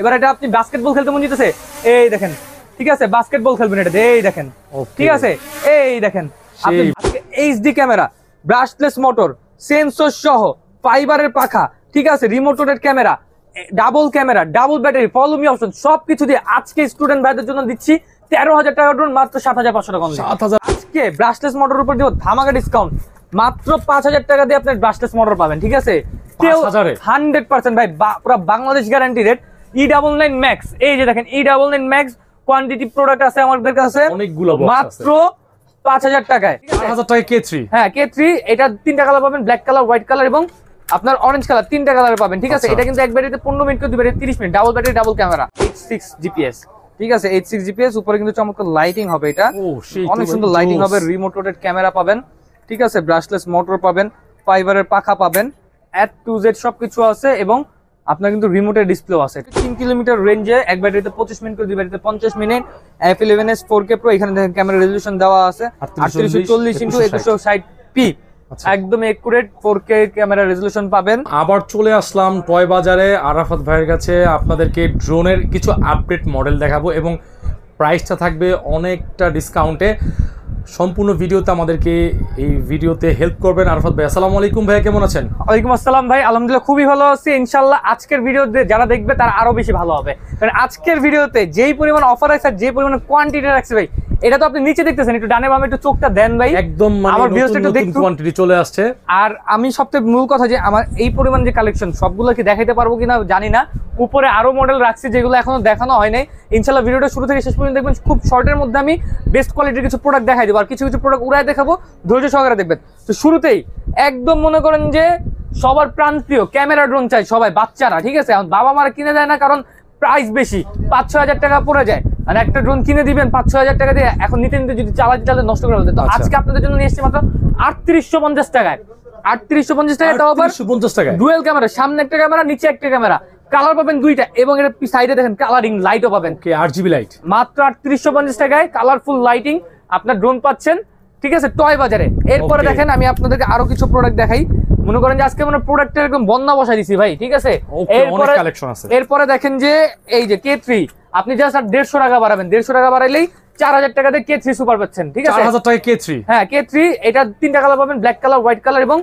এবার এটা আপনি বাস্কেটবল খেলতে মন যেতেছে, এই দেখেন, ঠিক আছে, বাস্কেটবল খেলবেন এটা, এই দেখেন, ঠিক আছে, এই দেখেন, আপনি HD camera, brushless motor, sensor সহ, ফাইবারের পাখা, ঠিক আছে, remote rotate camera, camera, double battery, follow me option সবকিছু দিয়ে আজকে স্টুডেন্ট ভাইদের জন্য দিচ্ছি 13,000 টাকা ড্রোন মাত্র 7,500 টাকা। 7,000 আজকে ব্রাশলেস মোটর উপর দিব ধামাকা ডিসকাউন্ট, মাত্র 5,000 টাকা দিয়ে আপনি ব্রাশলেস মোটর পাবেন, ঠিক আছে, 100% ভাই, পুরো Bangladesh guarantee rate. E99 Max, এই যে দেখেন E99 Max কোয়ান্টিটি প্রোডাক্ট আছে আমাদের কাছে অনেকগুলো, মাত্র 5,000 টাকায়। 4,000 টাকায় K3, হ্যাঁ K3, এটা তিনটা কালার পাবেন, ব্ল্যাক কালার, হোয়াইট কালার এবং আপনার অরেঞ্জ কালার, তিনটা কালার পাবেন, ঠিক আছে। এটা কিন্তু এক ব্যাটারিতে 15 মিনিট করে 2 battery 30 minute, double battery, double camera, 86 GPS, ঠিক আছে, 86 জিপিএস। উপরে কিন্তু চমৎকার লাইটিং হবে, এটা অনেক সুন্দর লাইটিং হবে, রিমোট রোটেট ক্যামেরা পাবেন, ঠিক আছে, ব্রাশলেস মোটর পাবেন, ফাইবারের পাখা পাবেন, A to Z সবকিছু আছে এবং আপনার কিন্তু রিমোটের ডিসপ্লে আছে। 3 কিলোমিটার রেঞ্জে এক ব্যাটারিতে 25 মিনিট করে 2 ব্যাটারিতে 50 মিনিট, F11s 4K Pro, এখানে দেখেন ক্যামেরা রেজোলিউশন দেওয়া আছে 3840x2160p, একদম একুরেট 4K ক্যামেরা রেজোলিউশন পাবেন। আবার চলে আসলাম টয় বাজারে আরাফাত ভাইয়ের কাছে, আপনাদেরকে ড্রোনের কিছু আপডেট মডেল দেখাবো এবং প্রাইসটা থাকবে অনেকটা ডিসকাউন্টে। সম্পূর্ণ ভিডিওতে আমাদেরকে এই ভিডিওতে হেল্প করবেন আরাফাত ভাই। আসসালামু আলাইকুম ভাই, কেমন আছেন? ওয়ালাইকুম আসসালাম ভাই, আলহামদুলিল্লাহ খুবই ভালো আছি। ইনশাআল্লাহ আজকের ভিডিও যারা দেখবে তারা আরো বেশি ভালো হবে, কারণ আজকের ভিডিওতে যেই পরিমাণ অফার আছে, যে পরিমাণ কোয়ান্টিটি রাখছে ভাই, এটা তো আপনি নিচে দেখতেছেন, একটু ডানে বামে একটু চোখটা দেন ভাই, একদম আমার ভিডিওটা একটু দেখুন, কোয়ান্টিটি চলে আসছে। আর আমি সবচেয়ে মূল কথা যে আমার এই পরিমাণ যে কালেকশন সবগুলো কি দেখাইতে পারবো কিনা জানি না, উপরে আরো মডেল রাখছি যেগুলো এখনো দেখানো হয় নাই। ইনশাআল্লাহ ভিডিওটা শুরু থেকে শেষ পর্যন্ত দেখবেন, খুব শর্টের মধ্যে আমি বেস্ট কোয়ালিটির কিছু প্রোডাক্ট দেখাই দেবো, আর কিছু কিছু প্রোডাক্ট উড়াই দেখাবো, ধৈর্য সহকারে দেখবেন। তো শুরুতেই একদম মনে করেন যে সবার প্রাণপ্রিয় ক্যামেরা ড্রোন চাই সবাই, বাচ্চারা, ঠিক আছে, বাবা মারা কিনে দেয় না, কারণ প্রাইস বেশি, 5-6 হাজার টাকা পড়ে যায়, আর একটা ড্রোন কিনে দিবেন 5-6 হাজার টাকা দিয়ে, এখন নিতে নিতে যদি চালাতে নষ্ট করে ফেলতে। তো আজকে আপনাদের জন্য নিয়ে এসেছি মাত্র 3850 টাকায়, 3850 টাকায়, তাও আবার 50 টাকা ডুয়েল ক্যামেরা, সামনে একটা ক্যামেরা, নিচে একটা ক্যামেরা, কালার পাবেন দুইটা, এবং এর সাইডে দেখেন কালারিং লাইটও পাবেন, RGB লাইট, মাত্র 3850 টাকায় কালারফুল লাইটিং আপনার ড্রোন পাচ্ছেন, ঠিক আছে, টয় বাজারে। এরপরে দেখেন আমি আপনাদেরকে আরো কিছু প্রোডাক্ট দেখাই, মনে করেন যে আজকে মানে প্রোডাক্টের একদম বন্যা বসাই দিছি ভাই, ঠিক আছে। এরপরে দেখেন যে এই যে K3, আপনি জাস্ট 150 টাকা বাড়াবেন, 150 টাকা বাড়াইলেই 4,000 টাকা দিয়ে K3 সুপার পাচ্ছেন, ঠিক আছে, 4,000 টাকা K3, হ্যাঁ K3, এটা তিনটা কালার পাবেন, ব্ল্যাক কালার, হোয়াইট কালার এবং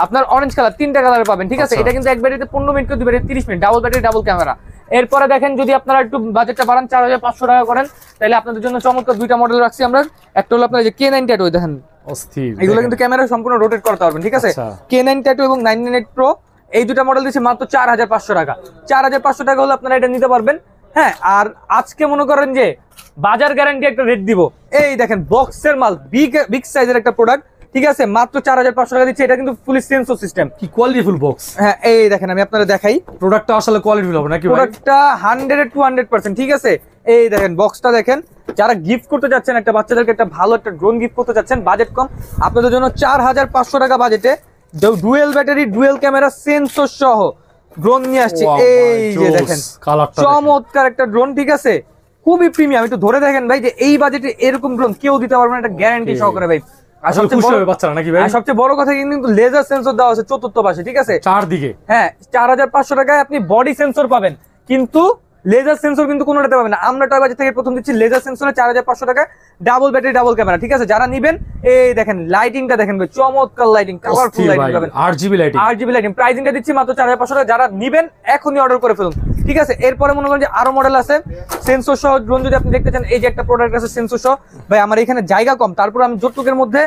আপনার অরেঞ্জ কালার, তিনটা কালার পাবেন, ঠিক আছে। এটা কিন্তু এক ব্যাটারিতে 15 মিনিট করে 2 battery 30 minute, double battery, double camera. এরপরে দেখেন যদি আপনারা একটু বাজেটটা বাড়ান, 4,500 টাকা করেন, তাহলে আপনাদের জন্য চমৎকার দুইটা মডেল রাখছি আমরা। একটা হলো আপনার যে K9 ট্যাটু, দেখেন এগুলো কিন্তু ক্যামেরা সম্পূর্ণ রোটেট করতে পারবেন, ঠিক আছে, K9 ট্যাটু এবং 998 Pro, এই দুটা মডেল দিচ্ছি মাত্র 4,500 টাকা। 4,500 টাকা হলে আপনারা এটা নিতে পারবেন, হ্যাঁ। আর আজকে মনে করেন যে বাজার গ্যারান্টি একটা রেট দিব, এই দেখেন বক্সের মাল, বিগ সাইজের একটা প্রোডাক্ট, ঠিক আছে, মাত্র 4,500 টাকা দিচ্ছি। এটা কিন্তু ফুলি সেন্সর সিস্টেম, কি কোয়ালিটিফুল বক্স, হ্যাঁ এই দেখেন আমি আপনাদের দেখাই, প্রোডাক্টটা আসলে কোয়ালিটিফুল হবে নাকি ভাই? প্রোডাক্টটা 100-200%, ঠিক আছে। এই দেখেন বক্সটা দেখেন, যারা গিফট করতে যাচ্ছেন, একটা বাচ্চাদেরকে একটা ভালো একটা ড্রোন গিফট করতে যাচ্ছেন, বাজেট কম, আপনাদের জন্য 4,500 টাকা বাজেটে dual battery, dual camera, sensor সহ ড্রোন নিয়ে আসছি। এই যে দেখেন চমৎকার একটা ড্রোন, ঠিক আছে, খুবই প্রিমিয়াম। একটু ধরে দেখেন ভাই যে এই বাজেটে এরকম ড্রোন কেউ দিতে পারবে না, এটা গ্যারান্টি সহকারে ভাই। আর সবচেয়ে বড় কথা কিন্তু লেজার সেন্সর দেওয়া আছে চতুর্থ পাশে, ঠিক আছে, চারদিকে, হ্যাঁ। 4,500 টাকায় আপনি বডি সেন্সর পাবেন, কিন্তু লেজার সেন্সর কিন্তু কোনোটাতে পাবেন না। আমরা টয় বাজার থেকে প্রথম দিচ্ছি লেজার সেন্সরে 4,500 টাকায়, ডাবল ব্যাটারি, ডাবল ক্যামেরা, ঠিক আছে। যারা নিবেন এই দেখেন লাইটিংটা দেখেন ভাই, চমৎকার লাইটিং, কালারফুল লাইটিং পাবেন, RGB লাইটিং। প্রাইসিংটা দিচ্ছি মাত্র 4,500 টাকা। যারা নিবেন এখনই অর্ডার করে ফেলুন, ঠিক আছে। এরপরে মনে করেন যে আরো মডেল আছে সেন্সর সহ ড্রোন, যদি আপনি দেখতে চান, এই যে একটা প্রোডাক্ট আছে সেন্সর সহ, ভাই আমার এখানে জায়গা কম, তারপর আমি যতটুকের মধ্যে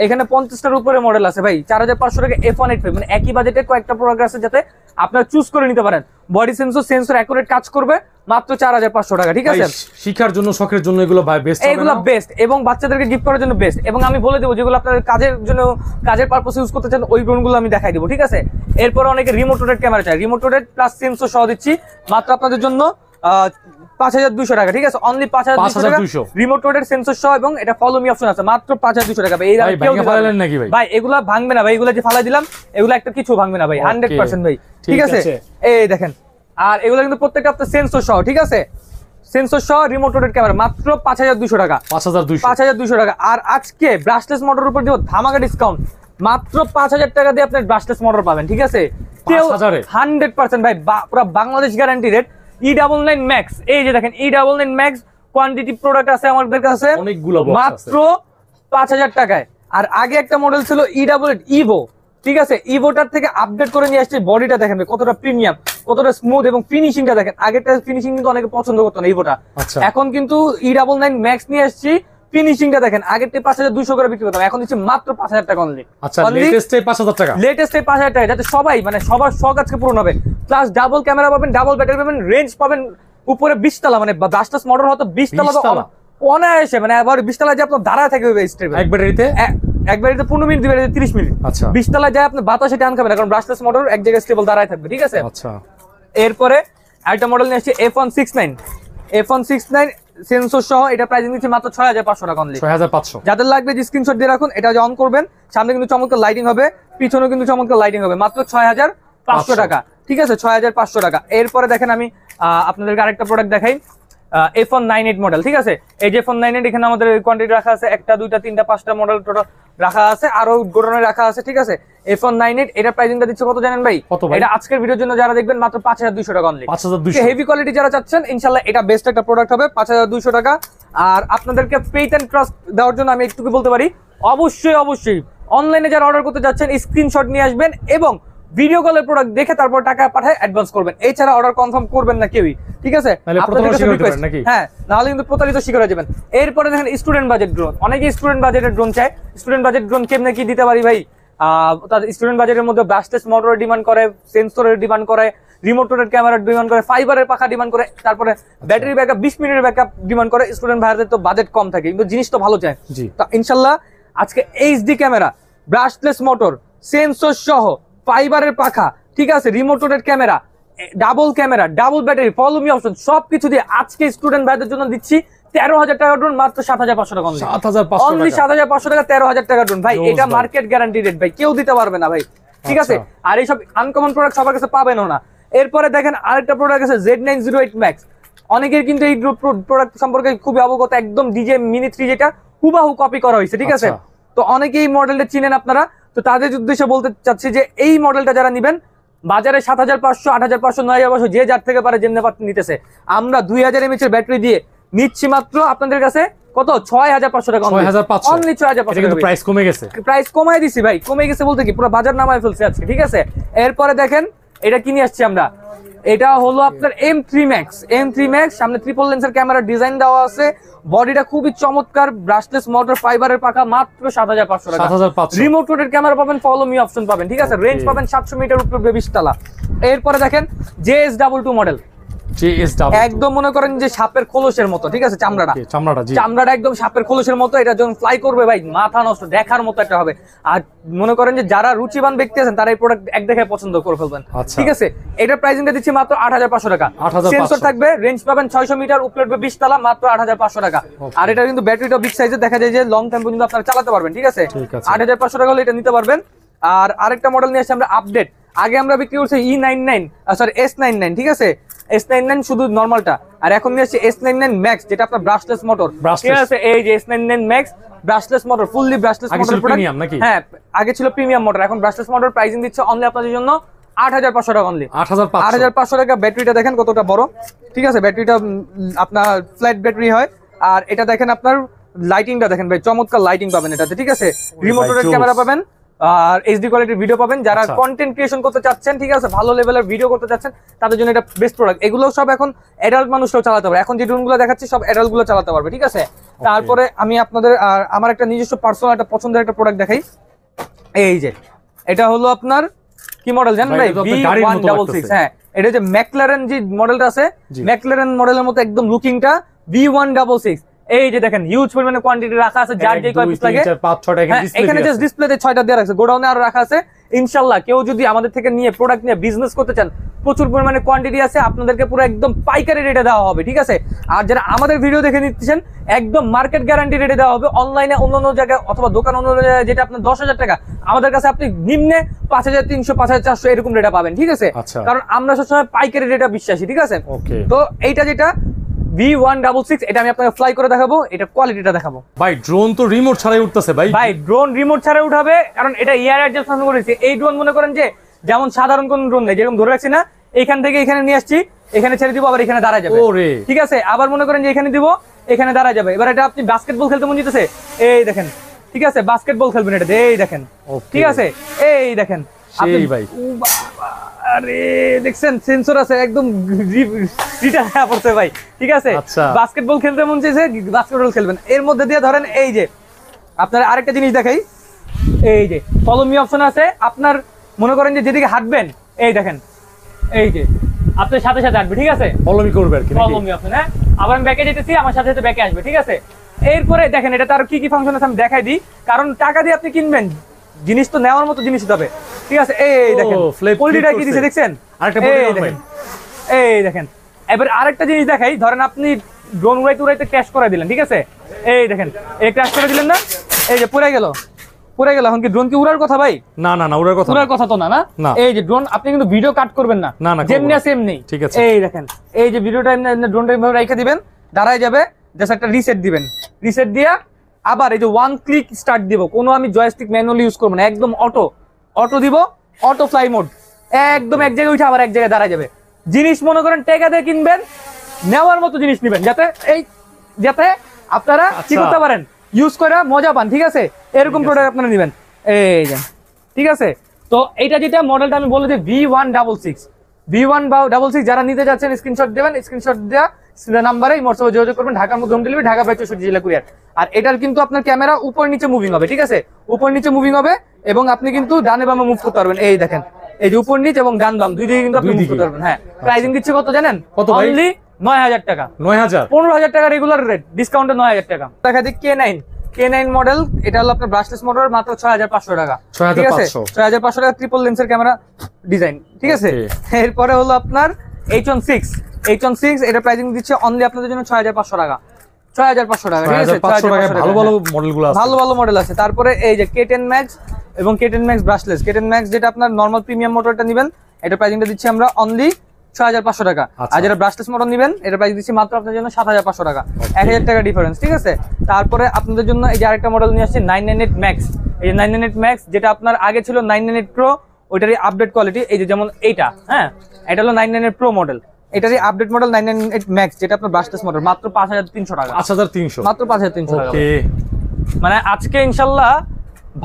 এখানে 50টার উপরে মডেল আছে ভাই। 4,500 টাকা F185, মানে একই বাজেটে কয়েকটা প্রোডাক্ট আছে যাতে আপনারা চুজ করে নিতে পারেন। বডি সেন্সর অ্যাকুরেট কাজ করবে, মাত্র 4,500 টাকা, ঠিক আছে। শিখার জন্য, শখের জন্য এগুলো ভাই বেস্ট, এগুলো বেস্ট, এবং বাচ্চাদেরকে গিফট করার জন্য বেস্ট। এবং আমি বলে দেবো যেগুলো আপনাদের কাজের জন্য, কাজের পারপাসে ইউজ করতে চান, ওই ড্রোনগুলো আমি দেখাই দেবো, ঠিক আছে। এরপর অনেকে রিমোট রোটেট ক্যামেরা চাই, রিমোট রোটেট প্লাস সেন্সর সহ দিচ্ছি মাত্র আপনাদের জন্য 5,200 টাকা, ঠিক আছে, অনলি 5,200 টাকা, রিমোট রোটেট সেন্সর সহ, এবং এটা ফলো মি অপশন আছে, মাত্র 5,200 টাকা। ভাই এগুলা ভাঙবে না ভাই, এগুলা যে ফালাই দিলাম এগুলো একটা কিছু ভাঙবে না ভাই, 100% ভাই, ঠিক আছে। এই দেখেন, আর এগুলো কিন্তু প্রত্যেকটা আপনার সেন্সর সহ, ঠিক আছে, সেন্সর সহ রিমোট রোটেট ক্যামেরা, মাত্র 5,200 টাকা, 5,200 টাকা। আর আজকে ব্রাশলেস মোটর উপর দিব ধামাকা ডিসকাউন্ট, মাত্র 5000 টাকা দিয়ে আপনার ব্রাশলেস মোটর পাবেন, ঠিক আছে? 5000 100% ভাই, পুরো Bangladesh guarantee rate. E99 Max, এই যে দেখেন E99 Max কোয়ান্টিটি প্রোডাক্ট আছে আমাদের কাছে অনেকগুলো মাত্র 5000 টাকায়। আর আগে একটা মডেল ছিল E88 Evo, ঠিক আছে? ইভোটার থেকে আপডেট করে নিয়ে আসছে। বডিটা দেখেন কতটা প্রিমিয়াম, কতটা স্মুথ, এবং ফিনিশিংটা দেখেন। আগেরটা ফিনিশিং কিন্তু অনেকে পছন্দ করতো না ইভোটা, এখন কিন্তু E99 Max নিয়ে আসছি। ফিনিশিংটা দেখেন, আগেরটা 5200 করে বিক্রি করতাম, এখন দিচ্ছি মাত্র 5000 টাকা অনলি। আচ্ছা, লেটেস্টে 5000 টাকা, লেটেস্টে 5000 টাকা, যাতে সবাই মানে সবার শখ আজকে পূরণ হবে। প্লাস ডাবল ক্যামেরা পাবেন, ডাবল ব্যাটারি পাবেন, রেঞ্জ পাবেন উপরে 20 তলা, মানে ব্রাশলেস মোটর হতো 20 তলা, তো অনায়াসে মানে আবার 20 তলা যে আপনার দাঁড়ায় থাকবে স্টেবল। এক ব্যাটারিতে 15 মিনিট, 30 মিনিট। আচ্ছা, 20 তলা যায় আপনি বাতাসে টান খাবেন, কারণ ব্রাশলেস মোটর এক জায়গায় স্টেবল দাঁড়ায় থাকবে, ঠিক আছে? আচ্ছা, এরপরে আরেকটা মডেল নিয়ে আসছে F169 সেন্সর সহ। এটা প্রাইস নিচ্ছে মাত্র 6500 টাকা অনলি। 6500। যাদের লাগবে যে স্ক্রিনশট দিয়ে রাখুন, এটা যে অন করবেন, সামনে কিন্তু চমৎকার লাইটিং হবে, পিছনেও কিন্তু চমৎকার লাইটিং হবে, মাত্র 6500 টাকা, ঠিক আছে? 6500 টাকা। এরপরে দেখেন আমি আপনাদেরকে আরেকটা প্রোডাক্ট দেখাই, F198 মডেল, ঠিক আছে? এই যে F198, এখানে আমাদের কোয়ান্টিটি রাখা আছে 1টা 2টা 3টা 5টা মডেল টোটাল রাখা আছে, আরো গোডাউনে রাখা আছে, ঠিক আছে? F198 এটা প্রাইসিংটা দিচ্ছে কত জানেন ভাই? এটা আজকের ভিডিওর জন্য যারা দেখবেন মাত্র 5200 টাকা অনলি। 5200। হেভি কোয়ালিটি যারা চাচ্ছেন, ইনশাআল্লাহ এটা বেস্ট একটা প্রোডাক্ট হবে, 5200 টাকা। আর আপনাদেরকে পেইট এন্ড ট্রাস্ট দেওয়ার জন্য আমি একটু বলতে পারি, অবশ্যই অনলাইনে যারা অর্ডার করতে যাচ্ছেন স্ক্রিনশট নিয়ে আসবেন এবং ভিডিও কলের প্রোডাক্ট দেখে তারপর টাকা পাঠায় অ্যাডভান্স করবেন। এছাড়া অর্ডার কনফার্ম করবেন না কেউই, ঠিক আছে? হ্যাঁ, নাহলে কিন্তু প্রতারিত শিকার হয়ে যাবেন। এরপরে দেখেন স্টুডেন্ট বাজেট ড্রোন, অনেকে স্টুডেন্ট বাজেটের ড্রোন চায়। স্টুডেন্ট বাজেট ড্রোন কেমনে কি দিতে পারি ভাই? তাদের স্টুডেন্ট বাজেটের মধ্যে ব্রাশলেস মোটরের ডিমান্ড করে, সেন্সরের ডিমান্ড করে, রিমোটের ক্যামেরার ডিমান্ড করে, ফাইবারের পাখা ডিমান্ড করে, তারপরে ব্যাটারি ব্যাকআপ 20 মিনিটের ব্যাকআপ ডিমান্ড করে। স্টুডেন্ট ভাইদের তো বাজেট কম থাকে, কিন্তু জিনিস তো ভালো চায়। তো ইনশাআল্লাহ আজকে HD camera, brushless motor, sensor সহ, ফাইবারের পাখা, ঠিক আছে, রিমোটের camera, double camera, double battery, follow me option সবকিছু দিয়ে আজকে স্টুডেন্ট ভাইদের জন্য দিচ্ছি 13000 টাকা ড্রোন, মাত্র 7500 টাকা অনলি। 7500 টাকা 13000 টাকা ড্রোন ভাই, এটা মার্কেট গ্যারান্টি রেট ভাই, কেউ দিতে পারবে না ভাই, ঠিক আছে? আর এইসব আনকমন প্রোডাক্ট সবার কাছে পাবেনও না। এরপরে দেখেন আরেকটা প্রোডাক্ট আছে Z908 Max। অনেকের কিন্তু এই প্রোডাক্ট সম্পর্কে খুবই অবগত, একদম ডিজে মিনি 3 যেটা হুবাহু কপি করা হয়েছে, ঠিক আছে? তো অনেকেই এই মডেলটা চিনেন আপনারা, তো তাদের উদ্দেশ্যে বলতে চাচ্ছি যে এই মডেলটা যারা নেবেন, বাজারে 7500, 8500, 9500 যে যার থেকে পারে যেমনি নিতেছে, আমরা 2000 mAh এর ব্যাটারি দিয়ে নিচ্ছি মাত্র আপনাদের কাছে কত? 6500 টাকা অনলি। 6500 টাকা। প্রাইস কমে গেছে, প্রাইস কমাই দিছি ভাই। কমে গেছে বলতে কি, পুরো বাজার নামায় ফেলছে আজকে, ঠিক আছে? এরপরে দেখেন এটা কি নিয়ে আসছি আমরা, এটা হলো আপনার M3 Max। সামনে ট্রিপল লেন্সের ক্যামেরা ডিজাইন দেওয়া আছে, বডিটা খুবই চমৎকার, ব্রাশলেস মোটর, ফাইবারের পাখা, মাত্র 7500 টাকা। রিমোট রোটের ক্যামেরা পাবেন, ফলো মি অপশন পাবেন, ঠিক আছে? রেঞ্জ পাবেন 700 মিটার উপরে 20 তলা। এরপরে দেখেন JS22 মডেল, একদম মনে করেন যে সাপের খোলসের মতো, ঠিক আছে? চামড়াটা একদম সাপের খোলসের মতো। এটা যখন ফ্লাই করবে ভাই, মাথা নষ্ট, দেখার মতো একটা হবে। আর মনে করেন যে যারা রুচিবান ব্যক্তি আছেন, তারা এই প্রোডাক্ট এক দেখে পছন্দ করে ফেলবেন, ঠিক আছে? এটার প্রাইসিংটা দিচ্ছি মাত্র 8500 টাকা। সেন্সর থাকবে, রেঞ্জ পাবেন 600 মিটার, উপরে 20 তলা, মাত্র 8500 টাকা। আর এটা কিন্তু ব্যাটারিটা বিগ সাইজের, দেখা যায় যে লং টাইম পর্যন্ত আপনারা চালাতে পারবেন, ঠিক আছে? 8500 টাকা হলে এটা নিতে পারবেন। আর আরেকটা মডেল নিয়ে আসছে আমরা আপডেট। আগে আমরা বিক্রি করছি S99, ঠিক আছে? S99 শুধু নরমালটা, আর এখন নিয়ে আসছে S99 Max, যেটা আপনার ব্রাশলেস মোটর, ঠিক আছে? এই যে S99 Max brushless motor, fully brushless motor premium নাকি? হ্যাঁ, আগে ছিল প্রিমিয়াম মোটর, এখন ব্রাশলেস মোটর। প্রাইসিং দিচ্ছে অনলি আপনাদের জন্য 8500 টাকা অনলি। 8500 টাকা। ব্যাটারিটা দেখেন কতটা বড়, ঠিক আছে? ব্যাটারিটা আপনার ফ্ল্যাট ব্যাটারি হয়। আর এটা দেখেন আপনার লাইটিংটা দেখেন ভাই, চমৎকার লাইটিং পাবেন এটাতে, ঠিক আছে? রিমোটের ক্যামেরা পাবেন, আর এইচডি কোয়ালিটির ভিডিও পাবেন। যারা কন্টেন্ট ক্রিয়েশন করতে চাচ্ছেন, ঠিক আছে, ভালো লেভেলের ভিডিও করতে চাচ্ছেন, তাদের জন্য এটা বেস্ট প্রোডাক্ট। এগুলো সব এখন অ্যাডাল্ট মানুষরাও চালাতে পারবে। এখন যে ড্রোনগুলো দেখাচ্ছি সব অ্যাডাল্ট গুলো চালাতে পারবে, ঠিক আছে? তারপরে আমি আপনাদের আমার একটা নিজস্ব পার্সোনাল একটা পছন্দের একটা প্রোডাক্ট দেখাই। এই যে এটা হলো আপনার কি মডেল জানেন ভাই? V166। হ্যাঁ, এটা যে ম্যাকলারেন যে মডেলটা আছে, ম্যাকলারেন মডেলের মতো একদম লুকিংটা, V166। এই যে দেখেন হিউজ পরিমাণে কোয়ান্টিটি রাখা আছে, যার যে কয় পিস লাগে। এখানে জাস্ট ডিসপ্লেতে 6টা দেওয়া আছে, গোডাউনে আরো রাখা আছে। ইনশাআল্লাহ কেউ যদি আমাদের থেকে নিয়ে প্রোডাক্ট নিয়ে বিজনেস করতে চান, প্রচুর পরিমাণে কোয়ান্টিটি আছে, আপনাদেরকে পুরো একদম পাইকারি রেটে দেওয়া হবে, ঠিক আছে? আর যারা আমাদের ভিডিও দেখে নিচ্ছেন, একদম মার্কেট গ্যারান্টি রেটে দেওয়া হবে। অনলাইনে অন্য জায়গায় অথবা দোকান অন্য জায়গায় যেটা আপনার 10000 টাকা, আমাদের কাছে আপনি নিম্নে 5300, 5400 এরকম রেটে পাবেন, ঠিক আছে? কারণ আমরা সবসময় পাইকারি রেটে বিশ্বাসী, ঠিক আছে? তো এইটা যেটা V166, এটা আমি আপনাকে ফ্লাই করে দেখাবো, এটা কোয়ালিটিটা দেখাবো। ভাই ড্রোন তো রিমোট ছাড়াই উঠতেছে ভাই। ভাই ড্রোন রিমোট ছাড়া উঠাবে, কারণ এটা এয়ার অ্যাডজাস্ট ফাংশন করেছে। এই ড্রোন মনে করেন যে যেমন সাধারণ কোন ড্রোন নেই, যেরকম ধরে রাখছি না, এখান থেকে এখানে নিয়ে আসছি, এখানে ছেড়ে দিব, আবার এখানে দাঁড়া যাবে। ওরে ঠিক আছে, আবার মনে করেন যে এখানে দিব, এখানে দাঁড়া যাবে। এবার এটা আপনি বাস্কেটবল খেলতে মন যেতেছে, এই দেখেন, ঠিক আছে, বাস্কেটবল খেলবেন এটা, এই দেখেন, ঠিক আছে, এই দেখেন সেই ভাই। আরে দেখছেন সেন্সর আছে, একদম রিটার হয়ে পড়ছে ভাই। ঠিক আছে, বাস্কেটবল খেলতে মন চাইছে, বাস্কেটবল খেলবেন। এর মধ্যে দিয়ে ধরেন এই যে আপনার আরেকটা জিনিস দেখাই, এই যে ফলো মি অপশন আছে। আপনার মনে করেন যে যেদিকে হাঁটবেন, এই দেখেন, এই যে আপনার সাথে সাথে হাঁটবে। ঠিক আছে, ফলো মি করবে আর কি, ফলো মি অপশন। হ্যাঁ, আবার আমি ব্যাকে যেতেছি, আমার সাথে সাথে ব্যাকে আসবে। ঠিক আছে, এরপরে দেখেন এটা তার কি কি ফাংশন আছে আমি দেখাই দিই, কারণ টাকা দিয়ে আপনি কিনবেন, জিনিস তো নেওয়ার মতো জিনিস হবে। ঠিক আছে, এই দেখেন কোয়ালিটিটা কি দিছে দেখছেন, এই দেখেন। এবার আরেকটা জিনিস দেখাই, ধরেন আপনি ড্রোন উড়াইতে ক্র্যাশ করে দিলেন। ঠিক আছে, এই দেখেন, এই ক্র্যাশ করে দিলেন না, এই যে পুরাই গেল। এখন কি ড্রোন কি উড়ার কথা ভাই? না না না, উড়ার কথা তো না। এই যে ড্রোন আপনি কিন্তু ভিডিও কাট করবেন না, যেমনি আছে এমনি। ঠিক আছে, এই দেখেন, এই যে ভিডিওটা ড্রোনটা এভাবে রেখে দিবেন, দাঁড়ায় যাবে, জাস্ট একটা রিসেট দিবেন। রিসেট দিয়া আবার এই যে ওয়ান ক্লিক স্টার্ট দিব, কোনো আমি জয়স্টিক ম্যানুয়ালি ইউজ করবো না, একদম অটো দিব, অটো ফ্লাই মোড, একদম এক জায়গায় উঠে আবার এক জায়গায় দাঁড়ায় যাবে। জিনিস মনে করেন টাকা দিয়ে কিনবেন, নেওয়ার মতো জিনিস নিবেন, যাতে আপনারা কি করতে পারেন, ইউজ করে মজা পান। ঠিক আছে, এরকম প্রোডাক্ট আপনারা নিবেন। এই যে ঠিক আছে, তো এইটা যেটা মডেলটা আমি বলে দিই V166 যারা নিতে যাচ্ছেন স্ক্রিনশট দেবেন, স্ক্রিনশট দেওয়া নাম্বারে হোয়াটসঅ্যাপে যোগাযোগ করবেন। ঢাকার মধ্যে হোম ডেলিভারি, ঢাকা 65 জেলা কুরিয়ার। আর এটার কিন্তু আপনার ক্যামেরা উপর নিচে মুভিং হবে। ঠিক আছে, উপর নিচে মুভিং হবে, এবং আপনি কিন্তু ডানে বামে মুভ করতে পারবেন। এই দেখেন, এই যে উপর নিচ এবং ডান বাম দুই দিকে কিন্তু আপনি মুভ করতে পারবেন। হ্যাঁ, প্রাইসিং দিচ্ছে কত জানেন? কত ভাই? অনলি 9000 টাকা। 9000, 15000 টাকা রেগুলার রেট, ডিসকাউন্টে 9000 টাকা। দেখা দিক K9 মডেল, এটা হলো আপনার ব্রাশলেস মডেল, মাত্র 6500 টাকা। ঠিক আছে, 6500 টাকা ট্রিপল লেন্সের ক্যামেরা ডিজাইন। ঠিক আছে, এরপরে হলো আপনার H16, এটা প্রাইসিং দিচ্ছে অনলি আপনাদের জন্য 6500 টাকা। 6500 টাকা। ঠিক আছে, ভালো মডেলগুলো আছে, ভালো মডেল আছে। তারপরে এই যে K10 Max এবং K10 Max brushless, K10 Max যেটা আপনার নরমাল প্রিমিয়াম মোটরটা নেবেন, এটা প্রাইসিংটা দিচ্ছি আমরা অনলি 6500 টাকা। আর যেটা ব্রাশলেস মোটর নেবেন, এটা প্রাইস দিচ্ছি মাত্র আপনাদের জন্য 7500 টাকা, 1000 টাকা ডিফারেন্স। ঠিক আছে, তারপরে আপনাদের জন্য এই যে আরেকটা মডেল নিয়ে আসছি 998 Max। এই যে 998 Max, যেটা আপনার আগে ছিল 998 Pro, ওইটারই আপডেট কোয়ালিটি। এই যে যেমন এইটা, হ্যাঁ, এটা হলো 998 Pro মডেল, এটারই আপডেট মডেল 998 Max, যেটা আপনার ব্রাশলেস মডেল, মাত্র 5300 টাকা। 5300, মাত্র 5300 টাকা। মানে আজকে ইনশাল্লাহ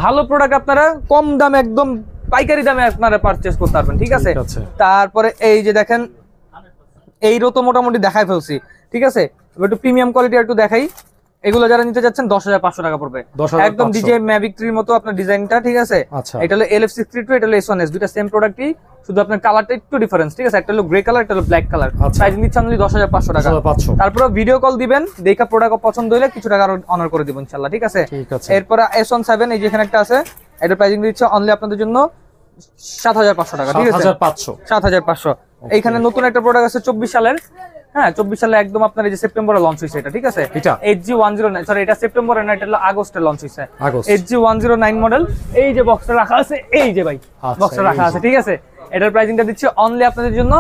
ভালো প্রোডাক্ট আপনারা কম দামে, একদম পাইকারি দামে আপনারা পারচেজ করতে পারবেন। ঠিক আছে, তারপরে এই যে দেখেন, এইরও তো মোটামুটি দেখাই ফেলছি। ঠিক আছে, এবার একটু প্রিমিয়াম কোয়ালিটি একটু দেখাই। এগুলো যারা নিতে যাচ্ছেন 10500 টাকা পড়বে, একদম ডিজে ম্যাভিক 3 মতো আপনার ডিজাইনটা। ঠিক আছে, এটা হলো LF632, এটা হলো S1S, দুইটা সেম প্রোডাক্টই, শুধু আপনার কালারটা একটু ডিফারেন্স। ঠিক আছে, একটা হলো গ্রে কালার, একটা হলো ব্ল্যাক কালার। প্রাইসিং দিচ্ছি অনলি 10500 টাকা। তারপরে ভিডিও কল দিবেন, দেখা প্রোডাক্ট পছন্দ হলে কিছু টাকা আরো অনার করে দিব ইনশাআল্লাহ। ঠিক আছে, এরপর S17, এই যে এখানে একটা আছে, এটা প্রাইসিং দিচ্ছে অনলি আপনাদের জন্য 7500 টাকা। ঠিক আছে, 7500। এইখানে নতুন একটা প্রোডাক্ট আছে 24 সালের, হ্যাঁ 24 সালে একদম আপনার এই যে সেপ্টেম্বরে লঞ্চ হয়েছে এটা। ঠিক আছে, HG109, সরি এটা সেপ্টেম্বরে না, এটা হলো আগস্টে লঞ্চ হয়েছে। HG109 মডেল, এই যে বক্সটা রাখা আছে, এই যে ভাই বক্সটা রাখা আছে। ঠিক আছে, এটার প্রাইসিংটা দিচ্ছি অনলি আপনাদের জন্য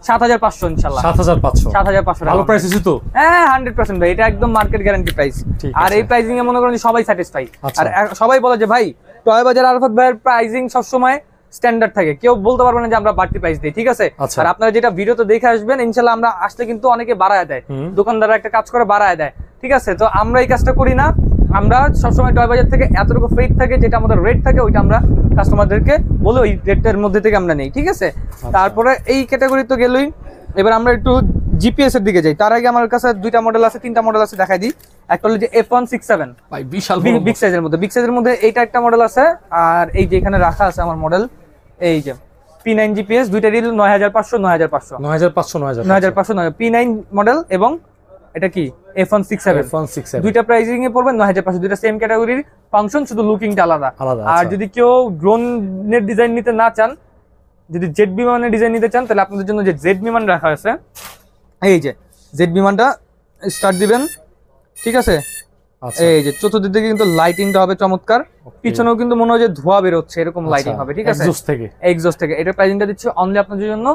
7500 ইনশাআল্লাহ। 7500 ভালো প্রাইস আছে তো? হ্যাঁ 100% ভাই, এটা একদম মার্কেট গ্যারান্টি প্রাইস। আর এই প্রাইসিং এ মনে করেন সবাই স্যাটিসফাই। আর সবাই বলে যে ভাই টয় বাজার আরাফাত ভাইয়ের প্রাইসিং সবসময় স্ট্যান্ডার্ড থাকে, কেউ বলতে পারবে না যে আমরা বাড়তি প্রাইস দিই। ঠিক আছে, আর আপনারা যেটা ভিডিওতে দেখে আসবেন ইনশাআল্লাহ, আমরা আসলে কিন্তু অনেকে বাড়ায় দেয়, দোকানদাররা একটা কাজ করে বাড়ায় দেয়। ঠিক আছে, তো আমরা এই কাজটা করি না, আমরা সবসময় টয় বাজার থেকে এতটুকু ফেট থাকে, যেটা আমাদের রেট থাকে ওইটা আমরা কাস্টমারদেরকে বলে ওই রেটের মধ্যে থেকে আমরা নেই। ঠিক আছে, তারপরে এই ক্যাটাগরি তো গেলই, এবার আমরা একটু জিপিএস এর দিকে যাই। তার আগে আমার কাছে দুইটা মডেল আছে, তিনটা মডেল আছে, দেখাই দিই। একটা হলো যে F167, ভাই বিশাল বিগ সাইজের মধ্যে এইটা একটা মডেল আছে। আর এই যে এখানে রাখা আছে আমার মডেল, এই যে P9 জিপিএস, দুইটা রিল 9500 P9 মডেল, এবং এটা কি F167, দুইটা প্রাইসিং এ পড়বে 9500, দুইটা সেম ক্যাটাগরির ফাংশন, শুধু লুকিংটা আলাদা। আর যদি কেউ ড্রোনের ডিজাইন নিতে না চান, যদি জেট বিমানের ডিজাইন নিতে চান, তাহলে আপনাদের জন্য যে জেট বিমান রাখা আছে, এই যে জেট বিমানটা স্টার্ট দিবেন। ঠিক আছে, এই যে চতুর্দিক থেকে কিন্তু লাইটিংটা হবে চমৎকার, পিছনেও কিন্তু মনে হয় যে ধোঁয়া বের হচ্ছে, এরকম লাইটিং হবে। ঠিক আছে, এক্সজস্ট থেকে। এটার প্রাইসিংটা দিচ্ছে অনলি আপনাদের জন্য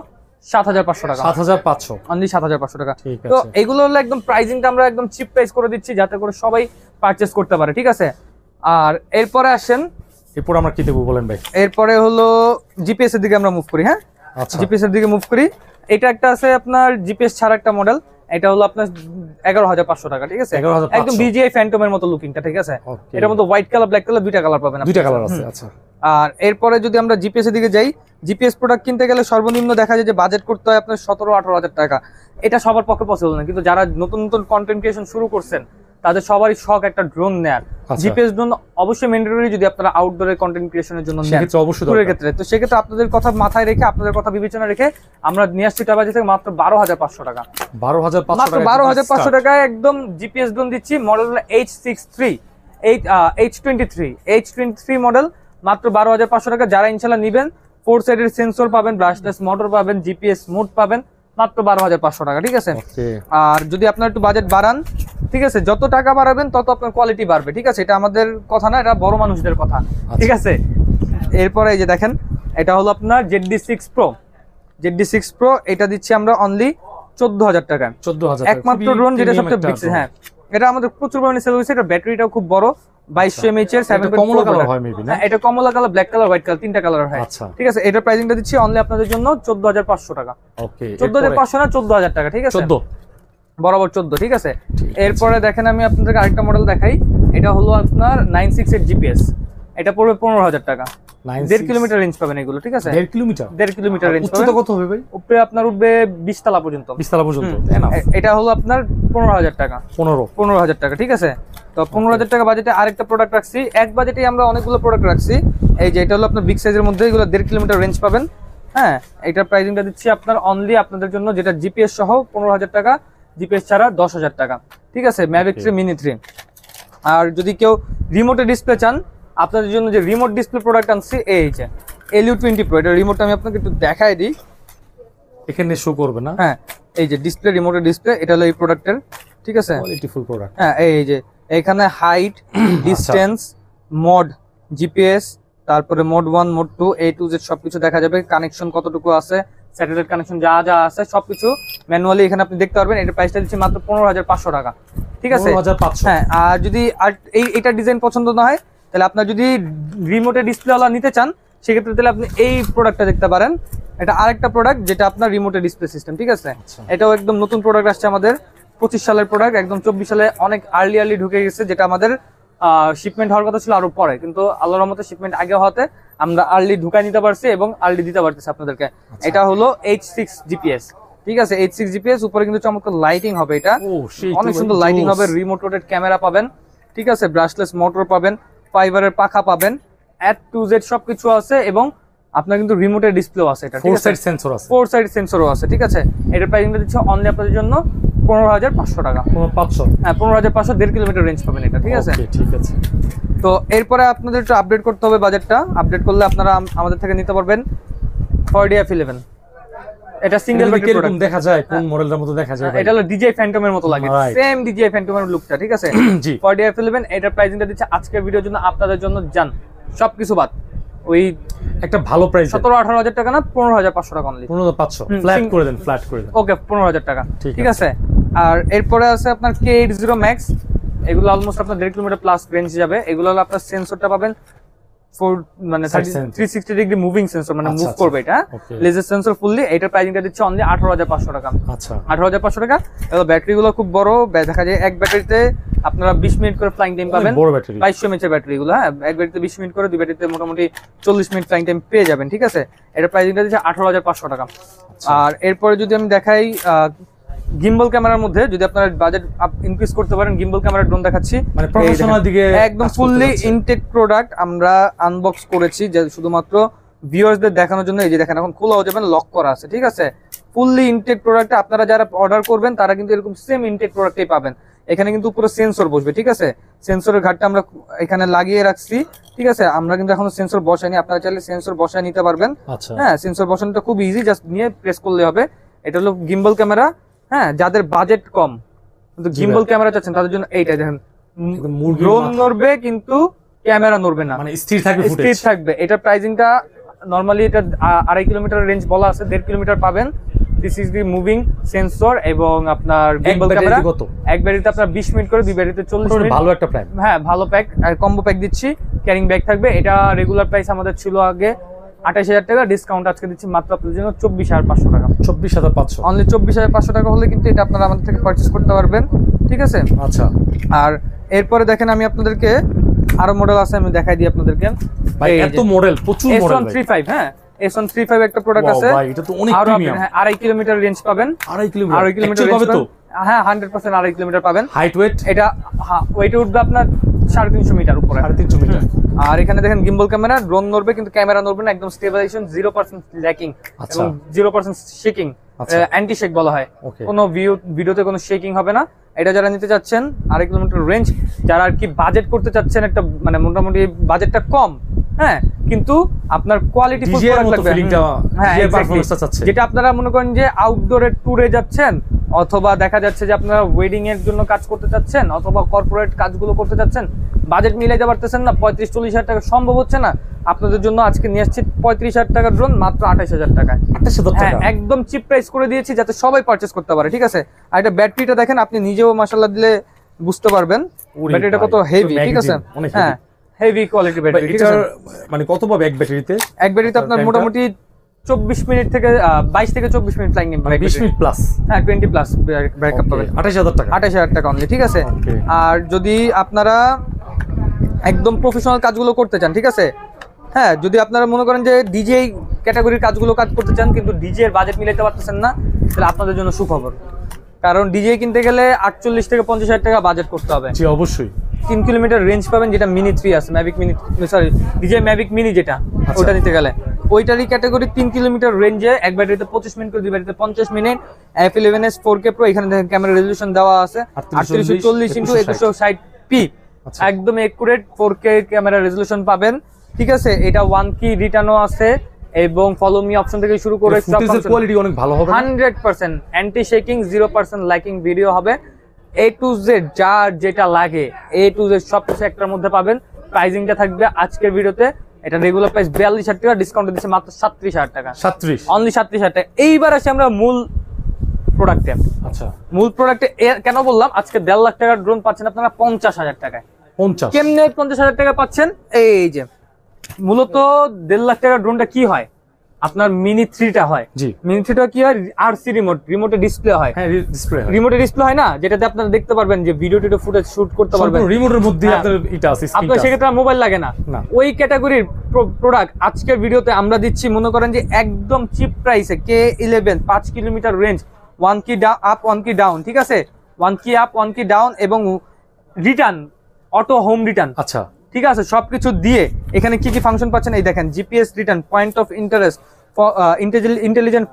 7,500 টাকা, 7,500 অনলি 7,500 টাকা। ঠিক তো আছে। এগুলো হলো একদম প্রাইসিংটা আমরা একদম চিপ প্রাইস করে দিচ্ছি যাতে করে সবাই পারচেজ করতে পারে, ঠিক আছে। আর এরপরে আসেন, এরপর আমরা কি দেবো বলেন ভাই? এরপরে হলো জিপিএস এর দিকে আমরা মুভ করি। হ্যাঁ, আচ্ছা, জিপিএস এর দিকে মুভ করি। এটা একটা আছে আপনার জিপিএস ছাড়া একটা মডেল, এটা হলো আপনার 11,500 টাকা, ঠিক আছে। 11,500 একদম বিজিআই ফ্যান্টমের মতো লুকিংটা, ঠিক আছে। Okay. এটার মধ্যে হোয়াইট কালার, ব্ল্যাক কালার দুইটা কালার পাবেন আপনি। দুইটা কালার আছে। আচ্ছা, আর এরপরে যদি আমরা জিপিএস এর দিকে যাই, জিপিএস প্রোডাক্ট কিনতে গেলে সর্বনিম্ন দেখা যায় যে বাজেট করতে হয় আপনার 17-18 হাজার টাকা। এটা সবার পক্ষে পসিবল না, কিন্তু যারা নতুন নতুন কন্টেন্ট ক্রিয়েশন শুরু করছেন তাদের সবারই শখ একটা ড্রোন নেয়ার। আচ্ছা। জিপিএস ড্রোন অবশ্যই ম্যান্ডেটরি যদি আপনারা আউটডোরে কন্টেন্ট ক্রিয়েশনের জন্য নেন, সেক্ষেত্রে অবশ্যই ট্যুরের দরকার। ক্ষেত্রে। তো সেক্ষেত্রে আপনাদের কথা মাথায় রেখে, আপনাদের কথা বিবেচনা রেখে আমরা নিয়ে আসছি টাকা থেকে মাত্র 12,500 টাকা। 12,500 মাত্র 12,500 টাকায় একদম জিপিএস ড্রোন দিচ্ছি। মডেল হলো H63 H23 মডেল, মাত্র 12,500 টাকা। যারা ইনশাল্লাহ নিবেন 4 সাইডের সেন্সর পাবেন, ব্রাশলেস মোটর পাবেন, জিপিএস মোড পাবেন, মাত্র 12,500 টাকা, ঠিক আছে। আর যদি আপনার একটু বাজেট বাড়ান, ঠিক আছে, যত টাকা বাড়াবেন তত আপনার কোয়ালিটি বাড়বে, ঠিক আছে। এটা আমাদের কথা না, এটা বড় মানুষদের কথা, ঠিক আছে। এরপরে এই যে দেখেন, এটা হলো আপনার ZD6 Pro, এটা দিচ্ছি আমরা অনলি 14,000 টাকা। 14,000 একমাত্র ড্রোন যেটা সবচেয়ে বিক্রি। হ্যাঁ, এটা আমাদের প্রচুর পরিমাণে সেল হয়েছে। এটা ব্যাটারিটাও খুব বড়, 2200 mAh এর 7.4 কমলা কালার হয় মেবি না? এটা কমলা colour, black colour, white colour, তিনটা কালার হয়। আচ্ছা, ঠিক আছে। এটার প্রাইসিংটা দিচ্ছি অনলি আপনাদের জন্য 14,500 টাকা। ওকে, 14,500 না, 14,000 টাকা, ঠিক আছে। 14 বরাবর 14, ঠিক আছে। এরপরে দেখেন আমি আপনাদেরকে আরেকটা মডেল দেখাই। এটা হলো আপনার 968 জিপিএস, এটা পড়বে 15,000 টাকা। 1.5 কিলোমিটার রেঞ্জ পাবেন এগুলো, ঠিক আছে। 1.5 কিলোমিটার রেঞ্জ উচ্চতা কত হবে ভাই? উপরে আপনার উঠবে 20 তলা পর্যন্ত। 20 তলা পর্যন্ত। এটা হলো আপনার 15,000 টাকা। 15,000 টাকা, ঠিক আছে। তো 15,000 টাকা বাজেটে আরেকটা প্রোডাক্ট রাখছি। এক বাজেটে আমরা অনেকগুলো প্রোডাক্ট রাখছি। এই যে এটা হলো আপনার বিগ সাইজের মধ্যে, এগুলো 1.5 কিলোমিটার রেঞ্জ পাবেন। হ্যাঁ, এটার প্রাইসিংটা দিচ্ছি আপনার অনলি আপনাদের জন্য, যেটা জিপিএস সহ 15,000 টাকা, জিপিএস ছাড়া 10,000 টাকা, ঠিক আছে। Mavic 3 mini 3। আর যদি কেউ রিমোটে ডিসপ্লে চান, আপনাদের জন্য যে রিমোট ডিসপ্লে প্রোডাক্ট আনছি, এই যে LU20 Pro, এটা রিমোটটা আমি আপনাকে একটু দেখাই দিই। এখানে শো করবে না? হ্যাঁ, এই যে ডিসপ্লে, রিমোটের ডিসপ্লে, এটা হলো এই প্রোডাক্টের, ঠিক আছে। Qualityful product. হ্যাঁ, এই যে এখানে হাইট, ডিসটেন্স, মোড, জিপিএস, তারপরে mode 1, mode 2, A to Z সবকিছু দেখা যাবে। কানেকশন কতটুকু আছে, স্যাটেলাইট কানেকশন যা যা আছে সবকিছু ম্যানুয়ালি এখানে আপনি দেখতে পারবেন। এটার প্রাইসটা দিচ্ছি মাত্র 15,500 টাকা, ঠিক আছে। 15,500। হ্যাঁ, আর যদি এইটা ডিজাইন পছন্দ না হয়, তাহলে আপনার যদি রিমোটে ডিসপ্লেওয়ালা নিতে চান, সেক্ষেত্রে তাহলে আপনি এই প্রোডাক্টটা দেখতে পারেন। এটা আরেকটা প্রোডাক্ট যেটা আপনার রিমোটে ডিসপ্লে সিস্টেম, ঠিক আছে। এটাও একদম নতুন প্রোডাক্ট আসছে আমাদের, 25 সালের প্রোডাক্ট, একদম 24 সালে অনেক আর্লি ঢুকে গেছে, যেটা আমাদের শিপমেন্ট হওয়ার কথা ছিল আরো পরে, কিন্তু আল্লাহর রহমতে শিপমেন্ট আগে হওয়াতে আমরা আর্লি ঢুকাই নিতে পারছি এবং আর্লি দিতে পারতেছি আপনাদেরকে। এটা হলো H6 জিপিএস, ঠিক আছে। H6 জিপিএস, উপরে কিন্তু চমৎকার লাইটিং হবে, এটা অনেক সুন্দর লাইটিং হবে। রিমোট রোটেড ক্যামেরা পাবেন, ঠিক আছে। ব্রাশলেস মোটর পাবেন, ফাইবারের পাখা পাবেন, A to Z সবকিছু আছে, এবং আপনার কিন্তু রিমোটের ডিসপ্লেও আছে। এটা 4 সাইড সেন্সর আছে, 4 সাইড সেন্সরও আছে, ঠিক আছে। এটার প্রাইসিংটা দিচ্ছে অনলি আপনাদের জন্য 15,500 টাকা। 15,500। হ্যাঁ, 15,500, 1.5 কিলোমিটার রেঞ্জ পাবেন এটা, ঠিক আছে। ঠিক আছে। তো এরপরে আপনাদের একটু আপডেট করতে হবে বাজেটটা। আপডেট করলে আপনারা আমাদের থেকে নিতে পারবেন 4DF11। এটা সিঙ্গেল ব্যাটারি প্রোডাক্ট, দেখা যায় কোন মডেলটার মতো দেখা যায়? এটা হলো DJI ফ্যান্টমের মতো লাগে, সেম DJI ফ্যান্টমের লুকটা, ঠিক আছে। 4DF11, এটার প্রাইসিংটা দিচ্ছে আজকের ভিডিওর জন্য আপনাদের জন্য জান সবকিছু বাদ, ওই একটা ভালো প্রাইস 17-18 হাজার টাকা না, 15,500 টাকা অনলি। 15,500 ফ্ল্যাট করে দেন, ফ্ল্যাট করে দেন। ওকে, 15,000 টাকা, ঠিক আছে। আর এরপরে আছে আপনার K80 Max, এগুলো অলমোস্ট আপনার 1.5 কিলোমিটার প্লাস রেঞ্জ যাবে। এগুলো হলো আপনার সেন্সরটা পাবেন 360 ডিগ্রি মুভিং সেন্সর, মানে মুভ করবে এটা, লেজার সেন্সর ফুললি। এটার প্রাইসিংটা দিচ্ছে অনলি 18,500 টাকা। আচ্ছা, 18,500 টাকা। এগুলো ব্যাটারি গুলো খুব বড়, দেখা যায় এক ব্যাটারিতে আপনারা 20 মিনিট করে ফ্লাইং টাইম পাবেন। 2200 mAh ব্যাটারি গুলো, হ্যাঁ, এক ব্যাটারিতে 20 মিনিট করে, দুই ব্যাটারিতে মোটামুটি 40 মিনিট ফ্লাইং টাইম পেয়ে যাবেন, ঠিক আছে। এটার প্রাইসিংটা দিচ্ছে 18,500 টাকা। আর এরপরে যদি আমি দেখাই গিম্বল ক্যামেরার মধ্যে, যদি আপনারা বাজেট ইনক্রিজ করতে পারেন, গিম্বল ক্যামেরার ড্রোন দেখাচ্ছি, মানে প্রফেশনাল দিকে একদম ফুললি ইনটেক প্রোডাক্ট আমরা আনবক্স করেছি, যে শুধুমাত্র ভিউয়ার্সদের দেখানোর জন্য। এই যে দেখেন, এখন খোলাও যাবেন, লক করা আছে, ঠিক আছে। ফুললি ইনটেক প্রোডাক্ট, আপনারা যারা অর্ডার করবেন তারা কিন্তু এরকম সেম ইনটেক প্রোডাক্টই পাবেন। এখানে কিন্তু পুরো সেন্সর বসবে, ঠিক আছে। সেন্সরের ঘাটটা আমরা এখানে লাগিয়ে রাখছি, ঠিক আছে। আমরা কিন্তু এখনো সেন্সর বসাইনি, আপনারা চাইলে সেন্সর বসায় নিতে পারবেন। হ্যাঁ, সেন্সর বসানোটা খুব ইজি, জাস্ট নিয়ে প্রেস করলে হবে। এটা হলো গিম্বল ক্যামেরা। হ্যাঁ, যাদের বাজেট কম কিন্তু গিম্বল ক্যামেরা চাচ্ছেন তাদের জন্য এইটা দেখেন, ড্রোন নড়বে কিন্তু ক্যামেরা নড়বে না, মানে স্থির থাকবে, স্থির থাকবে। এটার প্রাইসিংটা নরমালি এটা 2.5 কিলোমিটার রেঞ্জ বলা আছে, 1.5 কিলোমিটার পাবেন, 360 মুভিং সেন্সর এবং আপনার গিম্বল ক্যামেরা। এক ব্যাটারিতে আপনার 20 মিনিট করে, দুই ব্যাটারিতে 40 মিনিট। ভালো একটা প্যাক। হ্যাঁ ভালো প্যাক, আর কম্বো প্যাক দিচ্ছি, ক্যারিং ব্যাগ থাকবে। এটা রেগুলার প্রাইস আমাদের ছিল আগে 28,000 টাকা, ডিসকাউন্ট আজকে দিচ্ছি মাত্র আপনাদের জন্য 24,500 টাকা। 24,500 অনলি 24,500 টাকা হলে কিন্তু এটা আপনারা আমাদের থেকে পারচেজ করতে পারবেন, ঠিক আছে? আচ্ছা, আর এরপরে দেখেন আমি আপনাদেরকে আরো মডেল আছে, আমি দেখাই দিই আপনাদেরকে। ভাই এত মডেল, প্রচুর মডেল। S135, হ্যাঁ S135 একটা প্রোডাক্ট আছে। ভাই এটা তো অনেক প্রিমিয়াম। 2.5 কিলোমিটার রেঞ্জ পাবেন। 2.5 কিলোমিটার, 2.5 কিলোমিটার পাবে তো? হ্যাঁ 100% 2.5 কিলোমিটার পাবেন। হাইট ওয়েট এটা ওয়েট উঠবে আপনার 350 মিটার উপরে। 350 মিটার। আর এখানে দেখেন গিম্বল ক্যামেরা, ড্রোন নড়বে কিন্তু ক্যামেরা নড়বে না, একদম স্টেবিলাইজেশন, 0% ল্যাকিং এবং 0% শেকিং, অ্যান্টি শেক বলা হয়। কোনো ভিডিওতে কোনো শেকিং হবে না। এটা যারা নিতে চাচ্ছেন 2.5 কিলোমিটার রেঞ্জ, যারা আর কি বাজেট করতে চাচ্ছেন একটা মানে মোটামুটি বাজেটটা কম, হ্যাঁ কিন্তু আপনার কোয়ালিটি ফুল প্রোডাক্ট লাগবে। হ্যাঁ যেটা আপনারা মনে করেন যে আউটডোরে ট্যুরে যাচ্ছেন, অথবা দেখা যাচ্ছে যে আপনারা ওয়েডিং এর জন্য কাজ করতে চাচ্ছেন, অথবা কর্পোরেট কাজগুলো করতে চাচ্ছেন, বাজেট মিলাইতে পারতেছেন না, 35-40 টাকা সম্ভব হচ্ছে না, আপনাদের জন্য আজকে নিয়ে আসছি 35,000 টাকার ড্রোন মাত্র 28,000 টাকায়। হ্যাঁ একদম চিপ প্রাইস করে দিয়েছি যাতে সবাই পারচেজ করতে পারে, ঠিক আছে? আর এটা ব্যাটারিটা দেখেন, আপনি নিজেও মাশাআল্লাহ দিলে বুঝতে পারবেন ব্যাটারিটা কত হেভি, ঠিক আছে? হ্যাঁ হেভি কোয়ালিটি ব্যাটারি, ঠিক আছে? মানে কত পাবে এক ব্যাটারিতে? এক ব্যাটারিতে আপনার মোটামুটি 24 মিনিট থেকে 22 থেকে 24 মিনিট ফ্লাইং নেবে, 20 মিনিট প্লাস। হ্যাঁ 20 প্লাস ব্যাকআপ পাবেন। 28,000 টাকা, 28,000 টাকা অনলি, ঠিক আছে? আর যদি আপনারা একদম প্রফেশনাল কাজগুলো করতে চান, ঠিক আছে, হ্যাঁ যদি আপনারা মনে করেন যে ডিজে ক্যাটাগরির কাজগুলো কাজ করতে চান কিন্তু ডিজে এর বাজেট মিলাইতে পারতেছেন না, তাহলে আপনাদের জন্য সুখবর। কারণ ডিজে কিনতে গেলে 48 থেকে 50,000 টাকা বাজেট করতে হবে। জি অবশ্যই। 3 কিলোমিটার রেঞ্জ পাবেন, যেটা মিনি 3 আছে, Mavic mini, sorry DJ Mavic mini যেটা, ওটা নিতে গেলে ওইটারই ক্যাটাগরি 3 কিলোমিটার রেঞ্জে, এক ব্যাটারিতে 25 মিনিট করে, দুই ব্যাটারিতে 50 মিনিট, F11s 4K Pro। এখানে দেখেন ক্যামেরা রেজলিউশন দেওয়া আছে 3840x2160p, একদম একুরেট 4K ক্যামেরা রেজলিউশন পাবেন, ঠিক আছে? এটা 1 কি রিটার্নও আছে এবং ফলো মি অপশন থেকে শুরু করে সব ফুটেজের কোয়ালিটি অনেক ভালো হবে, 100% অ্যান্টি শেকিং, 0% লাইকিং ভিডিও হবে। A to Z যার যেটা লাগে A to Z সব কিছু একটার মধ্যে পাবেন। প্রাইসিংটা থাকবে আজকের ভিডিওতে, এটা রেগুলার প্রাইস 42,000 টাকা, ডিসকাউন্ট দিচ্ছে মাত্র 37,000 টাকা। 37 অনলি 37,000 টাকা। এইবার আসি আমরা মূল প্রোডাক্টে। আচ্ছা মূল প্রোডাক্টে কেন বললাম আজকে 1.5 লাখ টাকার ড্রোন পাচ্ছেন আপনারা 50,000 টাকায়। 50 কেমনে 50,000 টাকা পাচ্ছেন? এই যে মূলত 1.5 লাখ টাকার ড্রোনটা কি হয়, আপনার মিনি 3টা হয়। জি মিনি 3টা কি হয়, আরসি রিমোটে ডিসপ্লে হয়। হ্যাঁ রিমোটে ডিসপ্লে হয় না, যেটাতে আপনারা দেখতে পারবেন যে ভিডিও ফুটেজ শুট করতে পারবেন রিমোটের মধ্যে, আপনার এটা আছে, আপনার সেক্ষেত্রে মোবাইল লাগে না। ওই ক্যাটাগরির প্রোডাক্ট আজকের ভিডিওতে আমরা দিচ্ছি মনে করেন যে একদম চিপ প্রাইসে, K11 5 কিলোমিটার রেঞ্জ, 1 কি আপ 1 কি ডাউন, ঠিক আছে? 1 কি আপ 1 কি ডাউন এবং রিটার্ন, অটো হোম রিটার্ন। আচ্ছা ঠিক আছে, সবকিছু দিয়ে এখানে কি কি ফাংশন পাচ্ছেন এই দেখেন, GPS return, point of interest, intelligent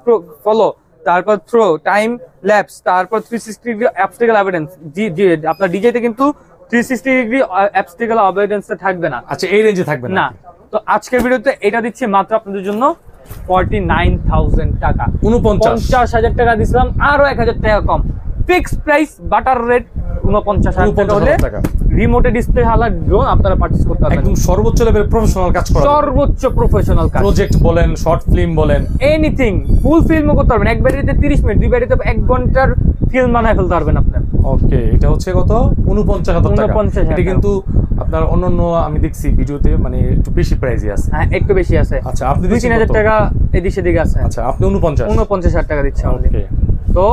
follow, তারপর থ্রো, টাইম ল্যাপস, তারপর 360 ডিগ্রি অবস্টাকল অ্যাভয়েডেন্স। জি আপনার ডিজেতে কিন্তু 360 ডিগ্রি অবস্টাকল অ্যাভয়েডেন্সটা থাকবে না। আচ্ছা এই রেঞ্জে থাকবে না। তো আজকের ভিডিওতে এটা দিচ্ছি মাত্র আপনাদের জন্য 49,000 টাকা। 49,000 টাকা দিছিলাম, আরো 1,000 টাকা কম, ফিক্সড প্রাইস, বাটার রেট 49,000 টাকা হলে রিমোটে ডিসপ্লে হালা ড্রোন আপনারা পারচেজ করতে পারবেন। একদম সর্বোচ্চ লেভেলের প্রফেশনাল কাজ করা, সর্বোচ্চ প্রফেশনাল কাজ, প্রজেক্ট বলেন, শর্ট ফিল্ম বলেন, এনিথিং, ফুল ফিল্মও করতে পারবেন। এক ব্যাটারিতে 30 মিনিট, দুই ব্যাটারিতে 1 ঘন্টার ফিল্ম বানায় ফেলতে পারবেন আপনারা। ওকে এটা হচ্ছে কত 49,000 টাকা। এটা কিন্তু আপনার অন্যান্য আমি দেখছি ভিডিওতে মানে একটু বেশি প্রাইসই আছে। হ্যাঁ একটু বেশি আছে। আচ্ছা আপনি 2-3,000 টাকা এদিক সেদিকে আছে। আচ্ছা আপনি 49,000 টাকা দিচ্ছেন। ওকে তো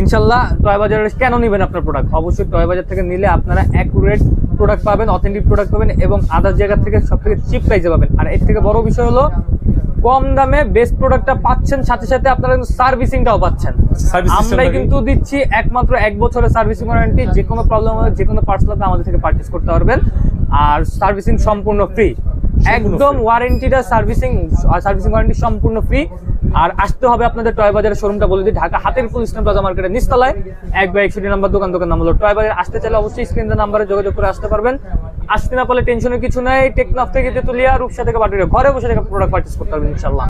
ইনশাআল্লাহ টয় বাজার কেন নেবেন আপনার প্রোডাক্ট? অবশ্যই টয় বাজার থেকে নিলে আপনারা অ্যাকুরেট প্রোডাক্ট পাবেন, অথেন্টিক প্রোডাক্ট পাবেন এবং আদার জায়গা থেকে সবথেকে চিপ প্রাইসে পাবেন। আর এর থেকে বড় বিষয় হলো কম দামে বেস্ট প্রোডাক্টটা পাচ্ছেন, সাথে সাথে আপনারা কিন্তু সার্ভিসিংটাও পাচ্ছেন। আমরাই কিন্তু দিচ্ছি একমাত্র 1 বছরের সার্ভিসিং ওয়ারেন্টি, যে কোনো প্রবলেম হলে যে কোনো পার্টস লাগলে আমাদের থেকে পারচেজ করতে পারবেন। আর সার্ভিসিং সম্পূর্ণ ফ্রি, একদম ওয়ারেন্টিটা সার্ভিসিং ওয়ারেন্টি সম্পূর্ণ ফ্রি। আর আসতে হবে আপনাদের টয় বাজারের শোরুমটা বলে দিই, ঢাকা হাতিরপুল ইস্টার্ন প্লাজা মার্কেটের নিচতলায় 1/61 নাম্বার দোকান নাম হলো টয় বাজার। আসতে চাইলে অবশ্যই স্ক্রিনের নাম্বারে যোগাযোগ করে আসতে পারবেন। আসতে না পারলে টেনশনের কিছু নাই, টেকনাফ থেকে তেতুলিয়া, রূপসা থেকে বাটুরিয়া, ঘরে বসে থেকে প্রোডাক্ট পারচেজ করতে পারবেন ইনশাআল্লাহ।